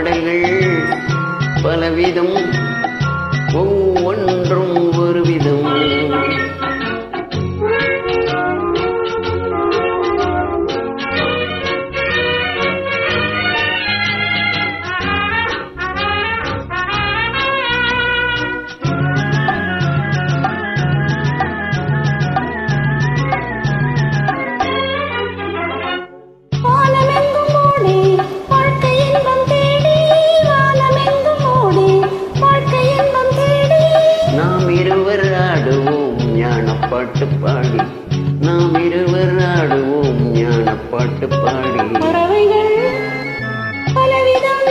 பாடல்கள் பலவிதம் ஒவ்வொன்றும் ஒரு விதம். பாட்டு பாடி நாம் இருவர் ஆடுவோம் ஞான பாட்டு பாடி. பறவைகள் பலவிதம்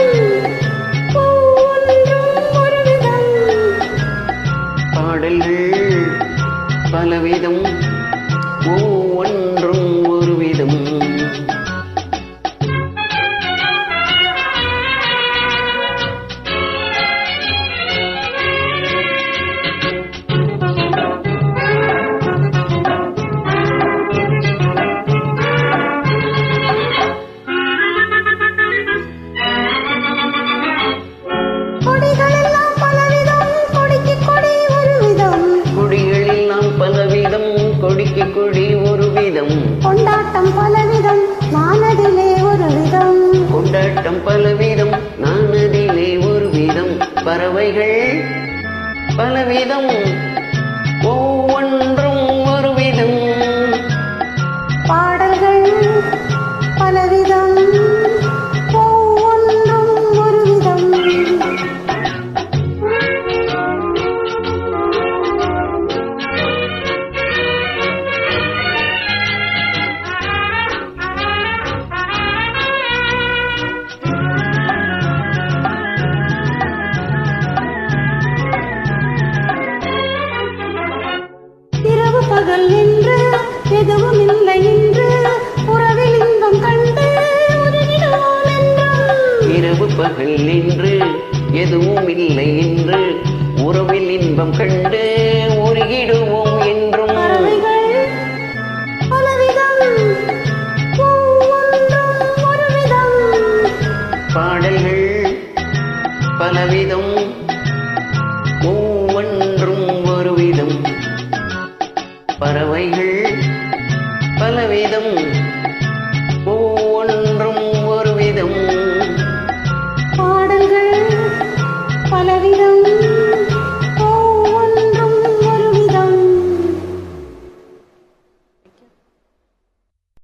ஒரு விதம். பாடல்கள் பலவிதம் ஒவ்வொன்றும் ஒரு விதம். கொடிக்கு கொடி ஒரு விதம். கொண்டாட்டம் பலவிதம் நானதிலே ஒரு விதம். கொண்டாட்டம் பலவிதம் நானதிலே ஒரு விதம். பறவைகள் பலவிதம் ஒவ்வொன்றும் ஒரு விதம். பாடல்கள் பலவிதம் ஒவ்வொன்றும் ஒரு விதம். பகல் என்று எதுவும் இல்லை என்று உறவில் இன்பம் கண்டு உருகிடுவோம் என்றும். இரவு பகல் என்று எதுவும் இல்லை என்று உறவில் இன்பம் கண்டு உருகிடுவோம்.